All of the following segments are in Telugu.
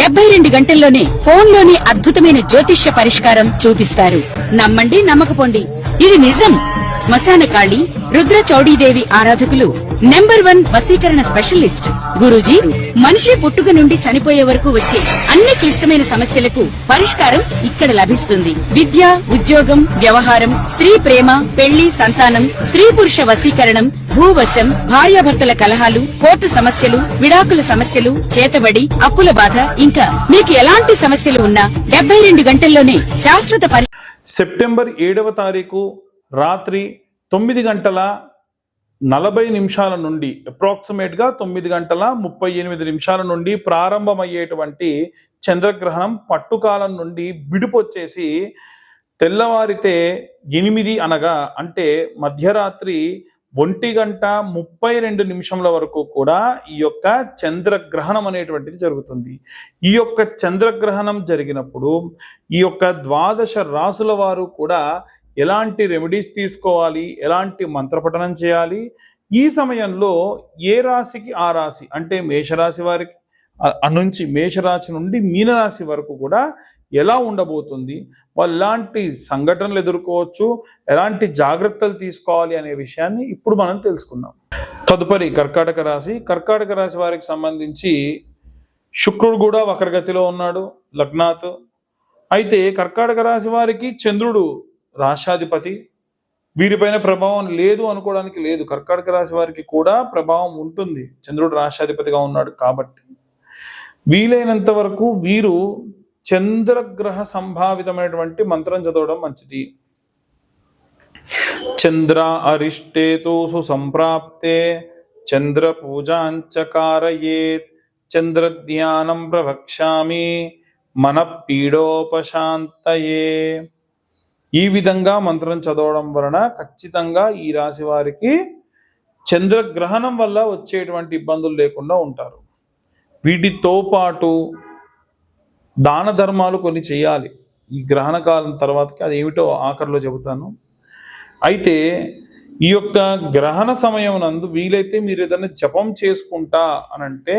72 గంటల్లోనే ఫోన్లోని అద్భుతమైన జ్యోతిష్య పరిష్కారం చూపిస్తారు. నమ్మండి, నమ్మకపోండి, ఇది నిజం. శ్మశాన కాళి రుద్ర చౌడీదేవి ఆరాధకులు నంబర్ 1 వశీకరణ స్పెషలిస్ట్. గురూజీ మనిషి పుట్టుక నుండి చనిపోయే వరకు వచ్చే అన్ని క్లిష్టమైన సమస్యలకు పరిష్కారం ఇక్కడ లభిస్తుంది. విద్య, ఉద్యోగం, వ్యవహారం, స్త్రీ ప్రేమ, పెళ్లి, సంతానం, స్త్రీ పురుష వశీకరణం, భూవశం, భార్యాభర్తల కలహాలు, కోర్టు సమస్యలు, విడాకుల సమస్యలు, చేతబడి, అప్పుల బాధ, ఇంకా మీకు ఎలాంటి సమస్యలు ఉన్నా 72 గంటల్లోనే శాశ్వత సెప్టెంబర్ 7వ తారీఖు రాత్రి 9:40 నుండి అప్రాక్సిమేట్గా 9:38 నుండి ప్రారంభమయ్యేటువంటి చంద్రగ్రహణం పట్టుకాలం నుండి విడిపొచ్చేసి తెల్లవారితే 8 అనగా అంటే మధ్యరాత్రి 1:32 వరకు కూడా ఈ యొక్క చంద్రగ్రహణం అనేటువంటిది జరుగుతుంది. ఈ యొక్క చంద్రగ్రహణం జరిగినప్పుడు ఈ యొక్క 12 రాసుల వారు కూడా ఎలాంటి రెమెడీస్ తీసుకోవాలి, ఎలాంటి మంత్రపఠనం చేయాలి, ఈ సమయంలో ఏ రాశికి ఆ రాశి అంటే మేషరాశి వారికి నుంచి మేషరాశి నుండి మీనరాశి వరకు కూడా ఎలా ఉండబోతుంది, వాళ్ళు ఎలాంటి సంఘటనలు ఎదుర్కోవచ్చు, ఎలాంటి జాగ్రత్తలు తీసుకోవాలి అనే విషయాన్ని ఇప్పుడు మనం తెలుసుకుందాం. తదుపరి కర్కాటక రాశి. కర్కాటక రాశి వారికి సంబంధించి శుక్రుడు కూడా వక్రగతిలో ఉన్నాడు లగ్నాత్. అయితే కర్కాటక రాశి వారికి చంద్రుడు రాశాధిపతి. వీరిపైన ప్రభావం లేదు అనుకోవడానికి లేదు. కర్కాటక రాశి వారికి కూడా ప్రభావం ఉంటుంది, చంద్రుడు రాశాధిపతిగా ఉన్నాడు కాబట్టి. వీలైనంత వరకు వీరు చంద్రగ్రహ సంభావితమైనటువంటి మంత్రం చదవడం మంచిది. చంద్ర అరిష్టేతు సుసంప్రాప్తే చంద్ర పూజాంచకారయేత్ చంద్ర ధ్యానం ప్రవక్ష్యామి మన పీడోపశాంతయే. ఈ విధంగా మంత్రం చదవడం వలన ఖచ్చితంగా ఈ రాశి వారికి చంద్రగ్రహణం వల్ల వచ్చేటువంటి ఇబ్బందులు లేకుండా ఉంటారు. వీటితో పాటు దాన ధర్మాలు కొన్ని చేయాలి ఈ గ్రహణ కాలం తర్వాతకి, అది ఏమిటో ఆఖరిలో చెబుతాను. అయితే ఈ యొక్క గ్రహణ సమయం నందు వీలైతే మీరు ఏదైనా జపం చేసుకుంటా అనంటే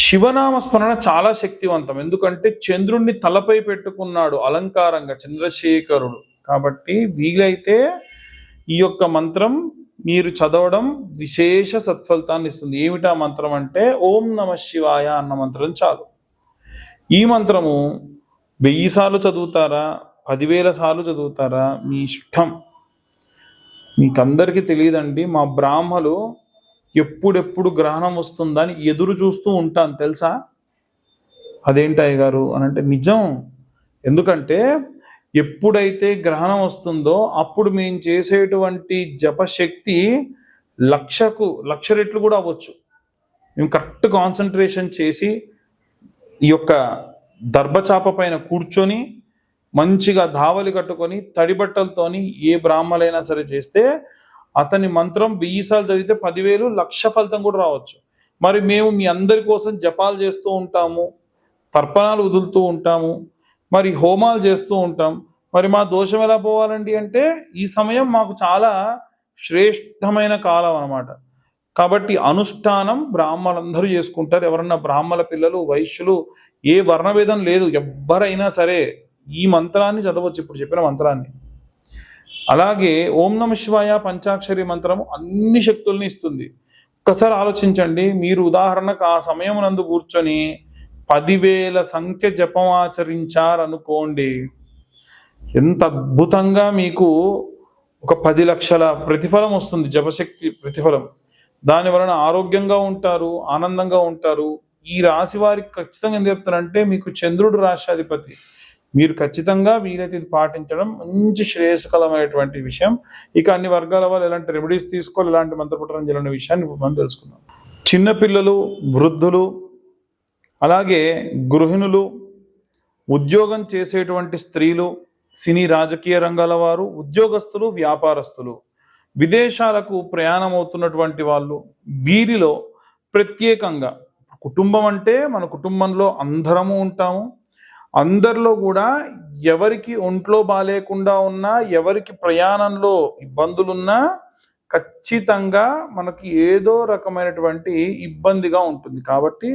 శివనామ స్మరణ చాలా శక్తివంతం. ఎందుకంటే చంద్రుణ్ణి తలపై పెట్టుకున్నాడు అలంకారంగా చంద్రశేఖరుడు. కాబట్టి వీలైతే ఈ యొక్క మంత్రం మీరు చదవడం విశేష సత్ఫలితాన్ని ఇస్తుంది. ఏమిటా మంత్రం అంటే ఓం నమ శివాయ అన్న మంత్రం చాలు. ఈ మంత్రము 1000 సార్లు చదువుతారా, 10,000 సార్లు చదువుతారా, మీ ఇష్టం. మీకందరికీ తెలియదండి, మా బ్రాహ్మలు ఎప్పుడెప్పుడు గ్రహణం వస్తుందని ఎదురు చూస్తూ ఉంటాను తెలుసా. అదేంటయ్య గారు అని అంటే నిజం. ఎందుకంటే ఎప్పుడైతే గ్రహణం వస్తుందో అప్పుడు మేము చేసేటువంటి జపశక్తి 1,00,000 రెట్లు కూడా అవ్వచ్చు. మేము కరెక్ట్ కాన్సన్ట్రేషన్ చేసి ఈ యొక్క దర్భచాప పైన కూర్చొని మంచిగా ధావలి కట్టుకొని తడి బట్టలతోని ఏ బ్రాహ్మలైనా సరే చేస్తే అతని మంత్రం 1000 సార్లు చదివితే 10,000 1,00,000 ఫలితం కూడా రావచ్చు. మరి మేము మీ అందరి కోసం జపాలు చేస్తూ ఉంటాము, తర్పణాలు వదులుతూ ఉంటాము, మరి హోమాలు చేస్తూ ఉంటాం. మరి మా దోషం ఎలా పోవాలండి అంటే ఈ సమయం మాకు చాలా శ్రేష్టమైన కాలం అన్నమాట. కాబట్టి అనుష్ఠానం బ్రాహ్మలందరూ చేసుకుంటారు. ఎవరన్నా బ్రాహ్మల పిల్లలు, వైశ్యులు, ఏ వర్ణభేదం లేదు, ఎవ్వరైనా సరే ఈ మంత్రాన్ని చదవచ్చు, ఇప్పుడు చెప్పిన మంత్రాన్ని. అలాగే ఓం నమ శివాయ పంచాక్షరి మంత్రము అన్ని శక్తుల్ని ఇస్తుంది. ఒక్కసారి ఆలోచించండి, మీరు ఉదాహరణకు ఆ సమయం నందు కూర్చొని 10,000 సంఖ్య జపం ఆచరించారనుకోండి, ఎంత అద్భుతంగా మీకు ఒక 10 లక్షల ప్రతిఫలం వస్తుంది, జపశక్తి ప్రతిఫలం. దాని వలన ఆరోగ్యంగా ఉంటారు, ఆనందంగా ఉంటారు. ఈ రాశి వారికి ఖచ్చితంగా ఏం చెప్తారంటే మీకు చంద్రుడు రాశాధిపతి. మీరు ఖచ్చితంగా వీలైతే ఇది పాటించడం మంచి శ్రేయస్కరమైనటువంటి విషయం. ఇక అన్ని వర్గాల వాళ్ళు ఎలాంటి రెమెడీస్ తీసుకోవాలి, ఎలాంటి మంత్రపుటనం చేయాలనే విషయాన్ని మనం తెలుసుకుందాం. చిన్నపిల్లలు, వృద్ధులు, అలాగే గృహిణులు, ఉద్యోగం చేసేటువంటి స్త్రీలు, సినీ రాజకీయ రంగాల వారు, ఉద్యోగస్తులు, వ్యాపారస్తులు, విదేశాలకు ప్రయాణం అవుతున్నటువంటి వాళ్ళు, వీరిలో ప్రత్యేకంగా కుటుంబం అంటే మన కుటుంబంలో అందరము ఉంటాము. అందరిలో కూడా ఎవరికి ఒంట్లో బాలేకుండా ఉన్నా, ఎవరికి ప్రయాణంలో ఇబ్బందులున్నా ఖచ్చితంగా మనకి ఏదో రకమైనటువంటి ఇబ్బందిగా ఉంటుంది. కాబట్టి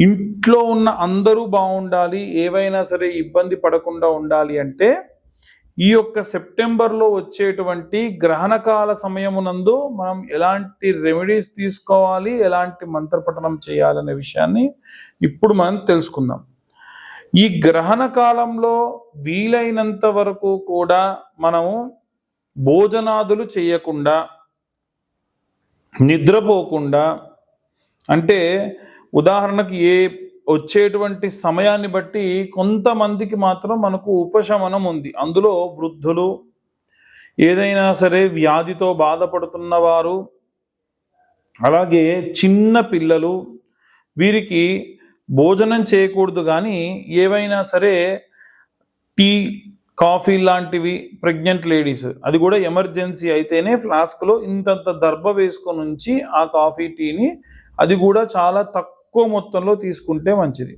ఇంట్లో ఉన్న అందరూ బాగుండాలి, ఏవైనా సరే ఇబ్బంది పడకుండా ఉండాలి అంటే ఈ యొక్క సెప్టెంబర్లో వచ్చేటువంటి గ్రహణకాల సమయమునందు మనం ఎలాంటి రెమెడీస్ తీసుకోవాలి, ఎలాంటి మంత్రపఠనం చేయాలనే విషయాన్ని ఇప్పుడు మనం తెలుసుకుందాం. ఈ గ్రహణ కాలంలో వీలైనంత వరకు కూడా మనము భోజనాదులు చేయకుండా, నిద్రపోకుండా, అంటే ఉదాహరణకి వచ్చేటువంటి సమయాన్ని బట్టి కొంతమందికి మాత్రం మనకు ఉపశమనం ఉంది. అందులో వృద్ధులు, ఏదైనా సరే వ్యాధితో బాధపడుతున్న వారు, అలాగే చిన్న పిల్లలు, వీరికి భోజనం చేయకూడదు. కానీ ఏవైనా సరే టీ, కాఫీ లాంటివి, ప్రెగ్నెంట్ లేడీస్, అది కూడా ఎమర్జెన్సీ అయితేనే ఫ్లాస్క్లో ఇంతంత దర్భ వేసుకొని ఉంచి ఆ కాఫీ టీని, అది కూడా చాలా తక్కువ మొత్తంలో తీసుకుంటే మంచిది.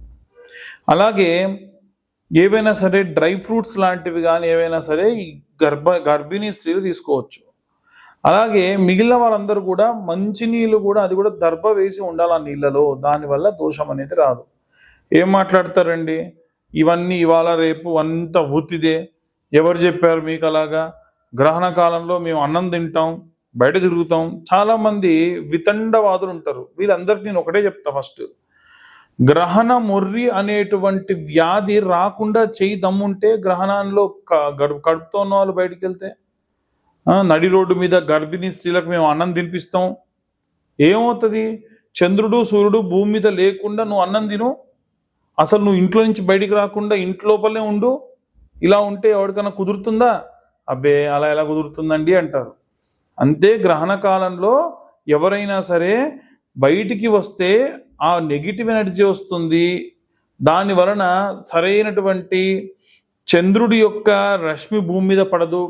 అలాగే ఏవైనా సరే డ్రై ఫ్రూట్స్ లాంటివి కానీ ఏవైనా సరే ఈ గర్భిణీ స్త్రీలు తీసుకోవచ్చు. అలాగే మిగిలిన వాళ్ళందరూ కూడా మంచినీళ్ళు కూడా, అది కూడా దర్భ వేసి ఉండాలి ఆ నీళ్ళలో, దానివల్ల దోషం అనేది రాదు. ఏం మాట్లాడతారండి, ఇవన్నీ ఇవాళ రేపు అంత ఉత్తిదే, ఎవరు చెప్పారు మీకు అలాగా? గ్రహణ కాలంలో మేము అన్నం తింటాం, బయట తిరుగుతాం. చాలామంది వితండవాదులు ఉంటారు. వీళ్ళందరికీ నేను ఒకటే చెప్తా, ఫస్ట్ గ్రహణ మొర్రి అనేటువంటి వ్యాధి రాకుండా చేయి దమ్ముంటే గ్రహణంలో కడుపుతో ఉన్న వాళ్ళు బయటికి వెళ్తే, నడి రోడ్డు మీద గర్భిణీ స్త్రీలకు మేము అన్నం తినిపిస్తాం, ఏమవుతుంది? చంద్రుడు సూర్యుడు భూమి మీద లేకుండా నువ్వు అన్నం తిను, అసలు నువ్వు ఇంట్లో నుంచి బయటికి రాకుండా ఇంట్లోపలే ఉండు, ఇలా ఉంటే ఎవరికైనా కుదురుతుందా? అబ్బే అలా ఎలా కుదురుతుందండి అంటారు. అంతే, గ్రహణ కాలంలో ఎవరైనా సరే బయటికి వస్తే ఆ నెగిటివ్ ఎనర్జీ వస్తుంది. దాని వలన సరైనటువంటి చంద్రుడి యొక్క రశ్మి భూమి మీద పడదు.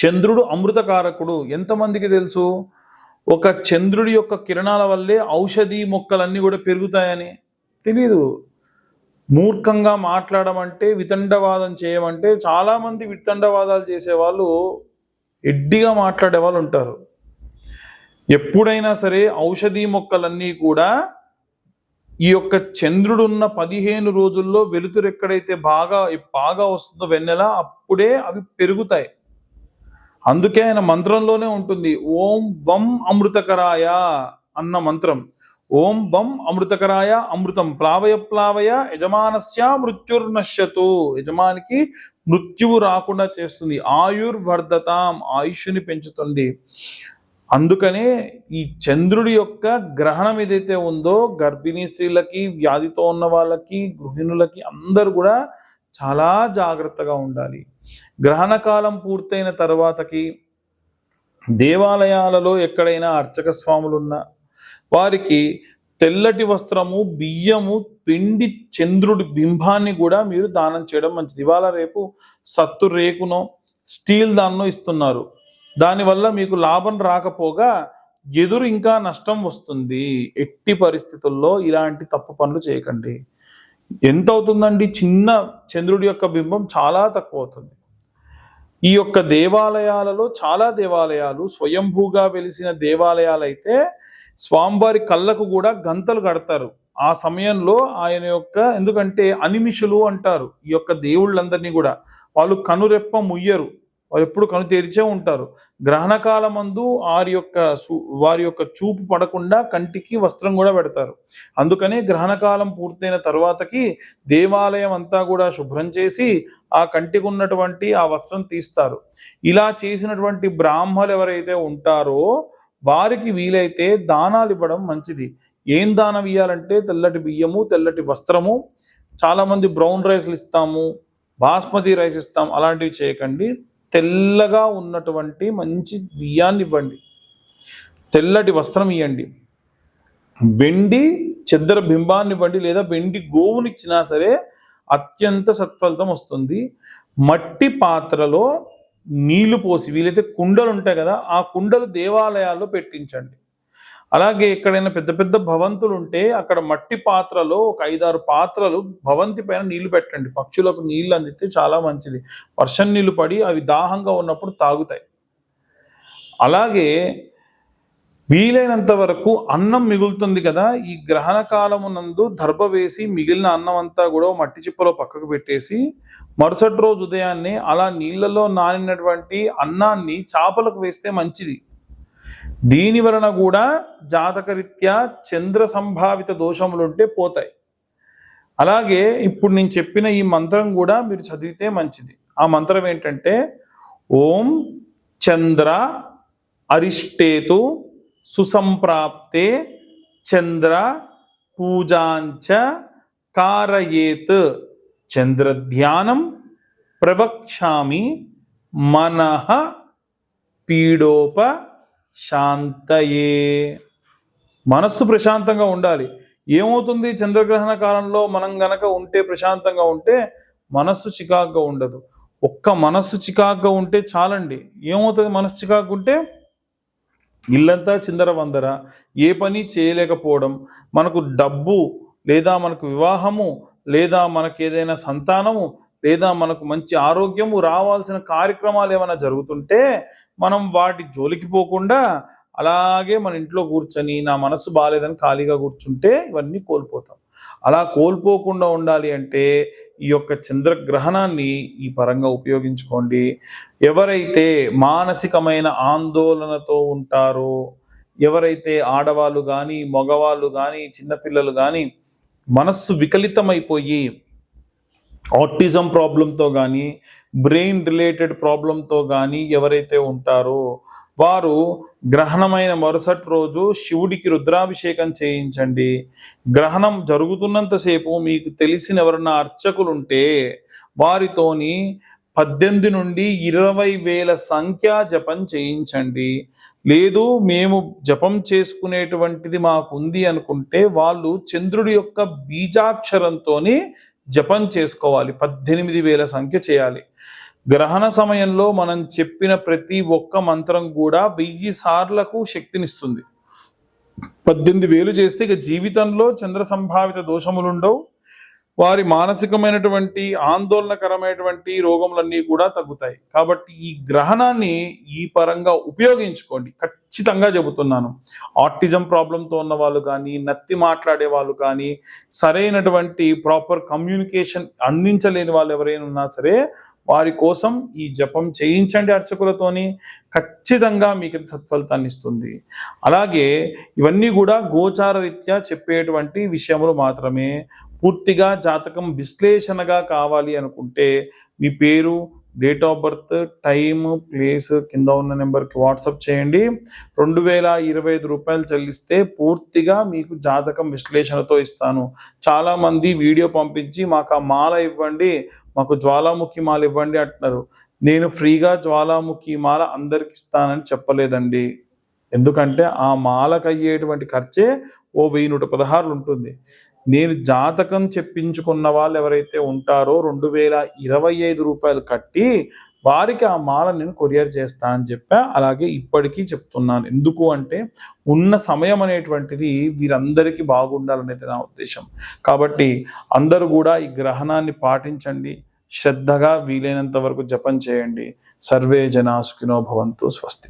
చంద్రుడు అమృతకారకుడు, ఎంతమందికి తెలుసు? ఒక చంద్రుడి యొక్క కిరణాల వల్లే ఔషధి మొక్కలన్నీ కూడా పెరుగుతాయని తెలీదు. మూర్ఖంగా మాట్లాడమంటే, వితండవాదం చేయమంటే, చాలామంది వితండవాదాలు చేసేవాళ్ళు ఎడ్డిగా మాట్లాడే వాళ్ళు ఉంటారు. ఎప్పుడైనా సరే ఔషధి మొక్కలన్నీ కూడా ఈ యొక్క చంద్రుడున్న 15 రోజుల్లో వెలుతురు ఎక్కడైతే బాగా వస్తుందో వెన్నెల, అప్పుడే అవి పెరుగుతాయి. అందుకే ఆయన మంత్రంలోనే ఉంటుంది, ఓం వం అమృతకరాయ అన్న మంత్రం. ఓం వం అమృతకరాయ అమృతం ప్లావయ ప్లావయ యజమానస్య మృత్యుర్నశ్యతు, యజమానికి మృత్యువు రాకుండా చేస్తుంది. ఆయుర్వర్ధతాం, ఆయుష్ని పెంచుతుంది. అందుకనే ఈ చంద్రుడి యొక్క గ్రహణం ఏదైతే ఉందో గర్భిణీ స్త్రీలకి, వ్యాధితో ఉన్న వాళ్ళకి, గృహిణులకి అందరూ కూడా చాలా జాగ్రత్తగా ఉండాలి. గ్రహణ కాలం పూర్తయిన తర్వాతకి దేవాలయాలలో ఎక్కడైనా అర్చక స్వాములున్నా వారికి తెల్లటి వస్త్రము, బియ్యము, పిండి చంద్రుడి బింబాన్ని కూడా మీరు దానం చేయడం మంచిది. ఇవాళ రేపు సత్తు రేకునో స్టీల్ దాన్నో ఇస్తున్నారు. దానివల్ల మీకు లాభం రాకపోగా ఎదురు ఇంకా నష్టం వస్తుంది. ఎట్టి పరిస్థితుల్లో ఇలాంటి తప్పు పనులు చేయకండి. ఎంత అవుతుందండి? చిన్న చంద్రుడి యొక్క బింబం చాలా తక్కువ అవుతుంది. ఈ యొక్క దేవాలయాలలో చాలా దేవాలయాలు స్వయంభూగా వెలిసిన దేవాలయాలు అయితే స్వామివారి కళ్ళకు కూడా గంతలు కడతారు. ఆ సమయంలో ఆయన యొక్క, ఎందుకంటే అనిమిషులు అంటారు ఈ యొక్క దేవుళ్ళందరినీ కూడా, వాళ్ళు కనురెప్ప ముయ్యరు, వాళ్ళు ఎప్పుడు కను తెరిచే ఉంటారు. గ్రహణకాలమందు వారి యొక్క చూపు పడకుండా కంటికి వస్త్రం కూడా పెడతారు. అందుకనే గ్రహణకాలం పూర్తయిన తర్వాతకి దేవాలయం అంతా కూడా శుభ్రం చేసి ఆ కంటికి ఉన్నటువంటి ఆ వస్త్రం తీస్తారు. ఇలా చేసినటువంటి బ్రాహ్మలు ఎవరైతే ఉంటారో వారికి వీలైతే దానాలు ఇవ్వడం మంచిది. ఏం దానం ఇవ్వాలంటే తెల్లటి బియ్యము, తెల్లటి వస్త్రము. చాలామంది బ్రౌన్ రైస్లు ఇస్తాము, బాస్మతి రైస్ ఇస్తాం, అలాంటివి చేయకండి. తెల్లగా ఉన్నటువంటి మంచి బియ్యాన్ని ఇవ్వండి, తెల్లటి వస్త్రం ఇవ్వండి, వెండి చెద్దర బింబాన్ని ఇవ్వండి, లేదా వెండి గోవునిచ్చినా సరే అత్యంత సత్ఫలితం వస్తుంది. మట్టి పాత్రలో నీళ్లు పోసి, వీలైతే కుండలు ఉంటాయి కదా, ఆ కుండలు దేవాలయాల్లో పెట్టించండి. అలాగే ఎక్కడైనా పెద్ద పెద్ద భవంతులు ఉంటే అక్కడ మట్టి పాత్రలో ఒక 5-6 పాత్రలు భవంతి పైన నీళ్లు పెట్టండి. పక్షులకు నీళ్లు అందితే చాలా మంచిది. వర్షం నీళ్లు పడి అవి దాహంగా ఉన్నప్పుడు తాగుతాయి. అలాగే వీలైనంత వరకు అన్నం మిగులుతుంది కదా, ఈ గ్రహణ కాలమునందు దర్భ వేసి మిగిలిన అన్నం అంతా కూడా మట్టి చిప్పలో పక్కకు పెట్టేసి మరుసటి రోజు ఉదయాన్నే అలా నీళ్ళలో నానినటువంటి అన్నాన్ని చేపలకు వేస్తే మంచిది. దీని వలన కూడా జాతకరీత్యా చంద్ర సంభావిత దోషములుంటే పోతాయి. అలాగే ఇప్పుడు నేను చెప్పిన ఈ మంత్రం కూడా మీరు చదివితే మంచిది. ఆ మంత్రం ఏంటంటే ఓం చంద్ర అరిష్టేతు సుసంప్రాప్తే చంద్ర పూజాంచ కారయేత్ చంద్రధ్యానం ప్రవక్ష్యామి మనః పీడోప శాంతయే. మనస్సు ప్రశాంతంగా ఉండాలి. ఏమవుతుంది చంద్రగ్రహణ కాలంలో మనం గనక ఉంటే, ప్రశాంతంగా ఉంటే మనస్సు చికాగ్గా ఉండదు. ఒక్క మనస్సు చికాగ్గా ఉంటే చాలండి. ఏమవుతుంది మనస్సు చికాగ్గా ఉంటే? ఇల్లంతా చిందర వందర, ఏ పని చేయలేకపోవడం, మనకు డబ్బు లేదా మనకు వివాహము లేదా మనకు ఏదైనా సంతానము లేదా మనకు మంచి ఆరోగ్యము రావాల్సిన కార్యక్రమాలు ఏమైనా జరుగుతుంటే మనం వాటి జోలికి పోకుండా అలాగే మన ఇంట్లో కూర్చొని నా మనసు బాగాలేదని ఖాళీగా కూర్చుంటే ఇవన్నీ కోల్పోతాం. అలా కోల్పోకుండా ఉండాలి అంటే ఈ యొక్క చంద్రగ్రహణాన్ని ఈ పరంగా ఉపయోగించుకోండి. ఎవరైతే మానసికమైన ఆందోళనతో ఉంటారో, ఎవరైతే ఆడవాళ్ళు కానీ మగవాళ్ళు కానీ చిన్నపిల్లలు కానీ మనస్సు వికలితమైపోయి ఆటిజం ప్రాబ్లంతో కానీ బ్రెయిన్ రిలేటెడ్ ప్రాబ్లంతో కానీ ఎవరైతే ఉంటారో వారు గ్రహణమైన మరుసటి రోజు శివుడికి రుద్రాభిషేకం చేయించండి. గ్రహణం జరుగుతున్నంతసేపు మీకు తెలిసిన ఎవరన్నా అర్చకులుంటే వారితోని 18 నుండి 20,000 సంఖ్యా జపం చేయించండి. లేదు మేము జపం చేసుకునేటువంటిది మాకుంది అనుకుంటే వాళ్ళు చంద్రుడి యొక్క బీజాక్షరంతోని జపం చేసుకోవాలి. 18,000 సంఖ్య చేయాలి. గ్రహణ సమయంలో మనం చెప్పిన ప్రతి ఒక్క మంత్రం కూడా 1000 సార్లకు శక్తినిస్తుంది. 18,000 చేస్తే ఇక జీవితంలో చంద్ర సంభావిత దోషములుండవు. వారి మానసికమైనటువంటి ఆందోళనకరమైనటువంటి రోగములన్నీ కూడా తగ్గుతాయి. కాబట్టి ఈ గ్రహణాన్ని ఈ పరంగా ఉపయోగించుకోండి. ఖచ్చితంగా చెబుతున్నాను. ఆటిజం ప్రాబ్లంతో ఉన్న వాళ్ళు కానీ, నత్తి మాట్లాడే వాళ్ళు కానీ, సరైనటువంటి ప్రాపర్ కమ్యూనికేషన్ అందించలేని వాళ్ళు ఎవరైనా ఉన్నా సరే వారి కోసం ఈ జపం చేయించండి అర్చకులతోని. ఖచ్చితంగా మీకు సత్ఫలితాన్ని ఇస్తుంది. అలాగే ఇవన్నీ కూడా గోచార రీత్యా చెప్పేటువంటి విషయములు మాత్రమే. పూర్తిగా జాతకం విశ్లేషణగా కావాలి అనుకుంటే మీ పేరు, date of birth, time, place కింద ఉన్న నెంబర్కి వాట్సాప్ చేయండి. 2,025 రూపాయలు చెల్లిస్తే పూర్తిగా మీకు జాతకం విశ్లేషణతో ఇస్తాను. చాలామంది వీడియో పంపించి మాకు ఆ మాల ఇవ్వండి, మాకు జ్వాలాముఖి మాల ఇవ్వండి అంటున్నారు. నేను ఫ్రీగా జ్వాలాముఖి మాల అందరికి ఇస్తానని చెప్పలేదండి. ఎందుకంటే ఆ మాలకు అయ్యేటువంటి ఖర్చే ఓ 1,116 ఉంటుంది. నేను జాతకం చెప్పించుకున్న వాళ్ళు ఎవరైతే ఉంటారో 2,025 రూపాయలు కట్టి వారికి ఆ మాల నేను కొరియర్ చేస్తా అని చెప్పా. అలాగే ఇప్పటికీ చెప్తున్నాను. ఎందుకు అంటే ఉన్న సమయం అనేటువంటిది వీరందరికీ బాగుండాలనేది నా ఉద్దేశం. కాబట్టి అందరూ కూడా ఈ గ్రహణాన్ని పాటించండి. శ్రద్ధగా వీలైనంత వరకు జపం చేయండి. సర్వే జనా సుఖినో భవంతు. స్వస్తి.